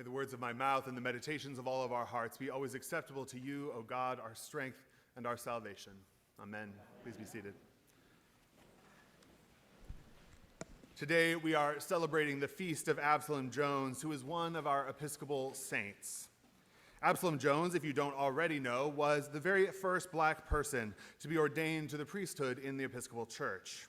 May the words of my mouth and the meditations of all of our hearts be always acceptable to you, O God, our strength and our salvation. Amen. Please be seated. Today we are celebrating the feast of Absalom Jones, who is one of our Episcopal saints. Absalom Jones, if you don't already know, was the very first black person to be ordained to the priesthood in the Episcopal Church.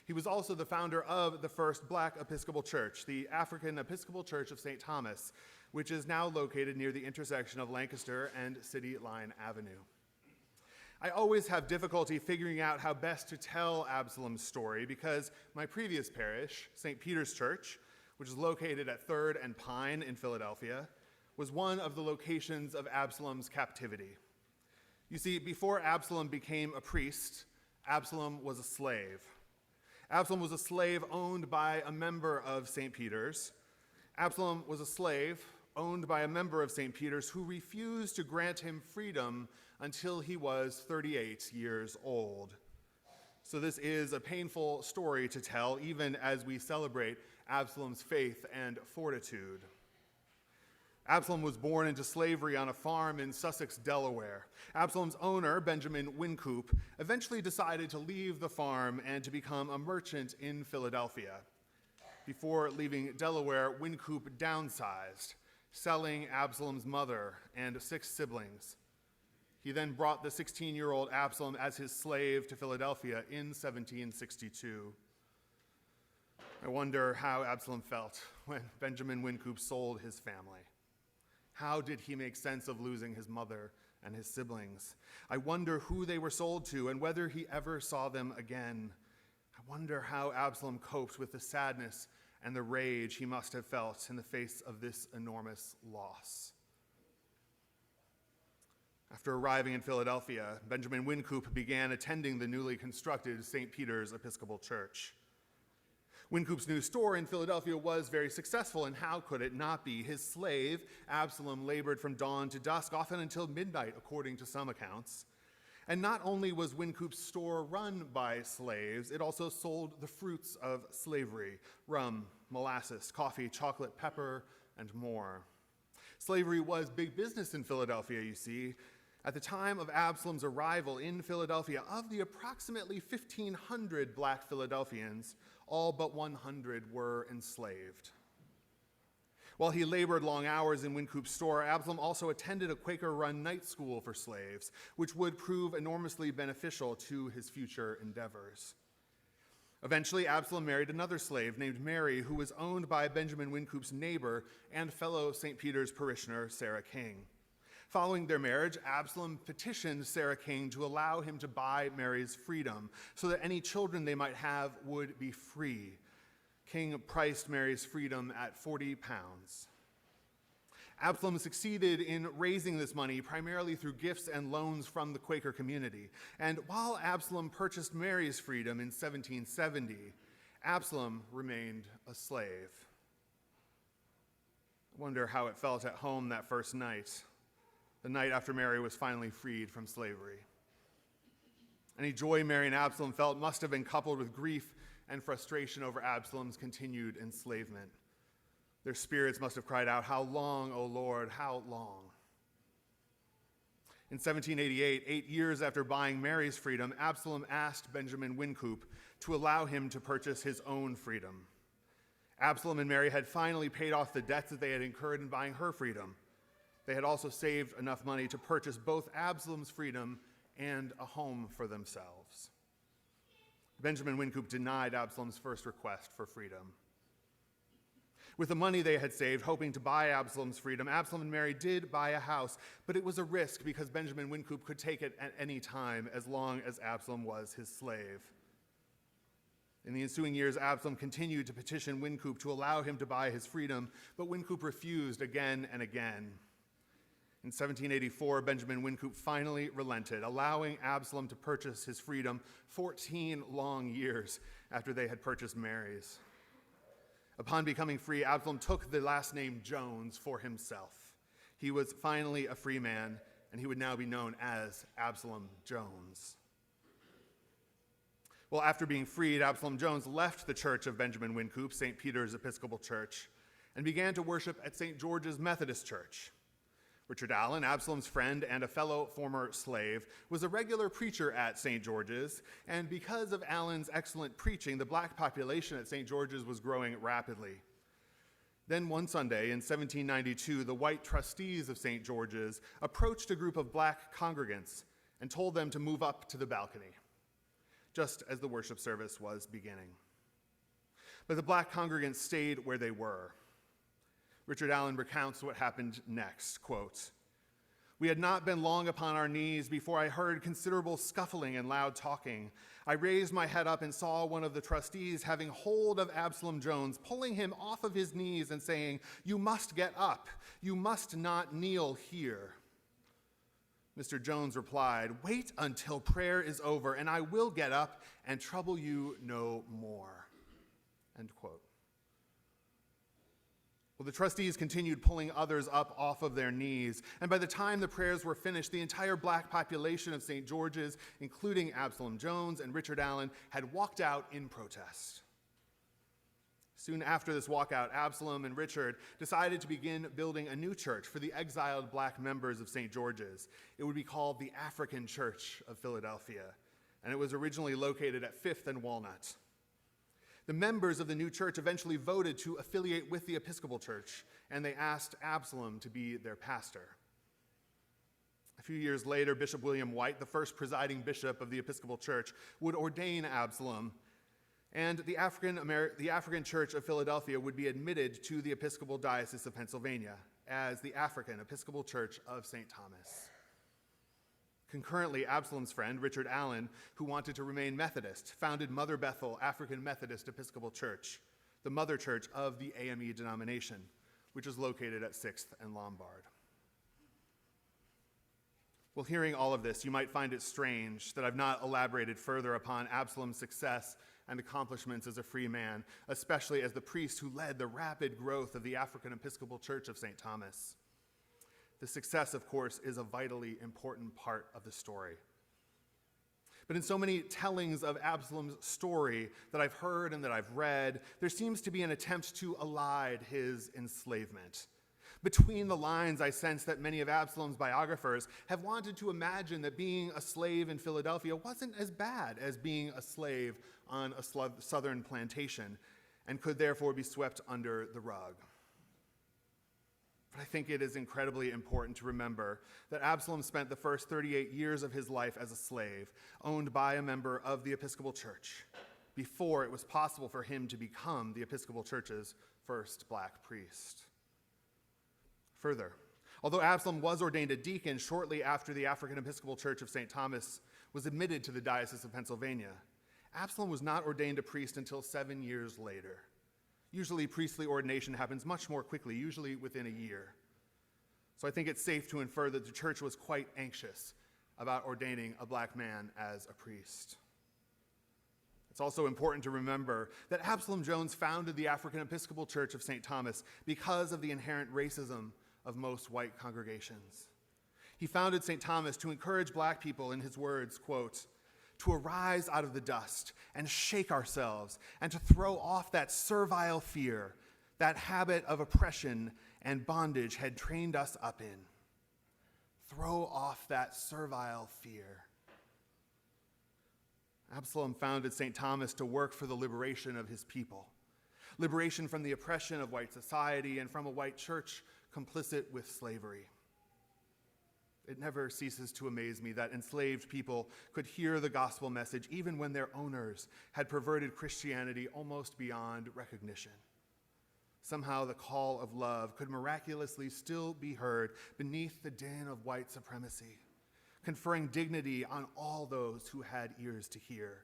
He was also the founder of the first black Episcopal Church, the African Episcopal Church of St. Thomas, which is now located near the intersection of Lancaster and City Line Avenue. I always have difficulty figuring out how best to tell Absalom's story because my previous parish, St. Peter's Church, which is located at 3rd and Pine in Philadelphia, was one of the locations of Absalom's captivity. You see, before Absalom became a priest, Absalom was a slave. Absalom was a slave owned by a member of St. Peter's. Absalom was a slave owned by a member of St. Peter's who refused to grant him freedom until he was 38 years old. So this is a painful story to tell, even as we celebrate Absalom's faith and fortitude. Absalom was born into slavery on a farm in Sussex, Delaware. Absalom's owner, Benjamin Wynkoop, eventually decided to leave the farm and to become a merchant in Philadelphia. Before leaving Delaware, Wynkoop downsized, selling Absalom's mother and 6 siblings. He then brought the 16-year-old Absalom as his slave to Philadelphia in 1762. I wonder how Absalom felt when Benjamin Wynkoop sold his family. How did he make sense of losing his mother and his siblings? I wonder who they were sold to and whether he ever saw them again. I wonder how Absalom coped with the sadness and the rage he must have felt in the face of this enormous loss. After arriving in Philadelphia, Benjamin Wynkoop began attending the newly constructed St. Peter's Episcopal Church. Wynkoop's new store in Philadelphia was very successful, and how could it not be? His slave, Absalom, labored from dawn to dusk, often until midnight, according to some accounts. And not only was Wynkoop's store run by slaves, it also sold the fruits of slavery: rum, molasses, coffee, chocolate, pepper, and more. Slavery was big business in Philadelphia, you see. At the time of Absalom's arrival in Philadelphia, of the approximately 1,500 black Philadelphians, all but 100 were enslaved. While he labored long hours in Wynkoop's store, Absalom also attended a Quaker-run night school for slaves, which would prove enormously beneficial to his future endeavors. Eventually, Absalom married another slave named Mary, who was owned by Benjamin Wynkoop's neighbor and fellow St. Peter's parishioner, Sarah King. Following their marriage, Absalom petitioned Sarah King to allow him to buy Mary's freedom so that any children they might have would be free. King priced Mary's freedom at 40 pounds. Absalom succeeded in raising this money primarily through gifts and loans from the Quaker community. And while Absalom purchased Mary's freedom in 1770, Absalom remained a slave. I wonder how it felt at home that first night, the night after Mary was finally freed from slavery. Any joy Mary and Absalom felt must have been coupled with grief and frustration over Absalom's continued enslavement. Their spirits must have cried out, "How long, O Lord, how long?" In 1788, 8 years after buying Mary's freedom, Absalom asked Benjamin Wynkoop to allow him to purchase his own freedom. Absalom and Mary had finally paid off the debts that they had incurred in buying her freedom. They had also saved enough money to purchase both Absalom's freedom and a home for themselves. Benjamin Wynkoop denied Absalom's first request for freedom. With the money they had saved, hoping to buy Absalom's freedom, Absalom and Mary did buy a house, but it was a risk because Benjamin Wynkoop could take it at any time as long as Absalom was his slave. In the ensuing years, Absalom continued to petition Wynkoop to allow him to buy his freedom, but Wynkoop refused again and again. In 1784, Benjamin Wynkoop finally relented, allowing Absalom to purchase his freedom 14 long years after they had purchased Mary's. Upon becoming free, Absalom took the last name Jones for himself. He was finally a free man, and he would now be known as Absalom Jones. Well, after being freed, Absalom Jones left the church of Benjamin Wynkoop, St. Peter's Episcopal Church, and began to worship at St. George's Methodist Church. Richard Allen, Absalom's friend and a fellow former slave, was a regular preacher at St. George's, and because of Allen's excellent preaching, the black population at St. George's was growing rapidly. Then one Sunday in 1792, the white trustees of St. George's approached a group of black congregants and told them to move up to the balcony, just as the worship service was beginning. But the black congregants stayed where they were. Richard Allen recounts what happened next, quote, "We had not been long upon our knees before I heard considerable scuffling and loud talking. I raised my head up and saw one of the trustees having hold of Absalom Jones, pulling him off of his knees and saying, 'You must get up. You must not kneel here.' Mr. Jones replied, 'Wait until prayer is over, and I will get up and trouble you no more.'" End quote. Well, the trustees continued pulling others up off of their knees, and by the time the prayers were finished, the entire black population of St. George's, including Absalom Jones and Richard Allen, had walked out in protest. Soon after this walkout, Absalom and Richard decided to begin building a new church for the exiled black members of St. George's. It would be called the African Church of Philadelphia, and it was originally located at 5th and Walnut. The members of the new church eventually voted to affiliate with the Episcopal Church, and they asked Absalom to be their pastor. A few years later, Bishop William White, the first presiding bishop of the Episcopal Church, would ordain Absalom, and the African Church of Philadelphia would be admitted to the Episcopal Diocese of Pennsylvania as the African Episcopal Church of St. Thomas. Concurrently, Absalom's friend, Richard Allen, who wanted to remain Methodist, founded Mother Bethel African Methodist Episcopal Church, the mother church of the AME denomination, which is located at 6th and Lombard. Well, hearing all of this, you might find it strange that I've not elaborated further upon Absalom's success and accomplishments as a free man, especially as the priest who led the rapid growth of the African Episcopal Church of St. Thomas. The success, of course, is a vitally important part of the story. But in so many tellings of Absalom's story that I've heard and that I've read, there seems to be an attempt to elide his enslavement. Between the lines, I sense that many of Absalom's biographers have wanted to imagine that being a slave in Philadelphia wasn't as bad as being a slave on a southern plantation, and could therefore be swept under the rug. But I think it is incredibly important to remember that Absalom spent the first 38 years of his life as a slave, owned by a member of the Episcopal Church, before it was possible for him to become the Episcopal Church's first black priest. Further, although Absalom was ordained a deacon shortly after the African Episcopal Church of St. Thomas was admitted to the Diocese of Pennsylvania, Absalom was not ordained a priest until 7 years later. Usually, priestly ordination happens much more quickly, usually within a year. So I think it's safe to infer that the church was quite anxious about ordaining a black man as a priest. It's also important to remember that Absalom Jones founded the African Episcopal Church of St. Thomas because of the inherent racism of most white congregations. He founded St. Thomas to encourage black people, in his words, quote, "to arise out of the dust and shake ourselves and to throw off that servile fear, that habit of oppression and bondage had trained us up in. Throw off that servile fear." Absalom founded St. Thomas to work for the liberation of his people, liberation from the oppression of white society and from a white church complicit with slavery. It never ceases to amaze me that enslaved people could hear the gospel message even when their owners had perverted Christianity almost beyond recognition. Somehow the call of love could miraculously still be heard beneath the din of white supremacy, conferring dignity on all those who had ears to hear.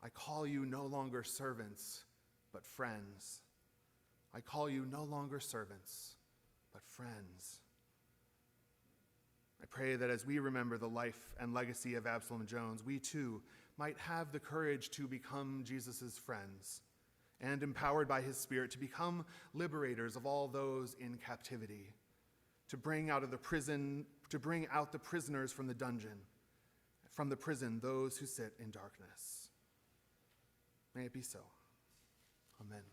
"I call you no longer servants, but friends. I call you no longer servants, but friends." I pray that as we remember the life and legacy of Absalom Jones, we too might have the courage to become Jesus' friends and, empowered by his Spirit, to become liberators of all those in captivity, to bring out the prisoners from the dungeon, from the prison those who sit in darkness. May it be so. Amen.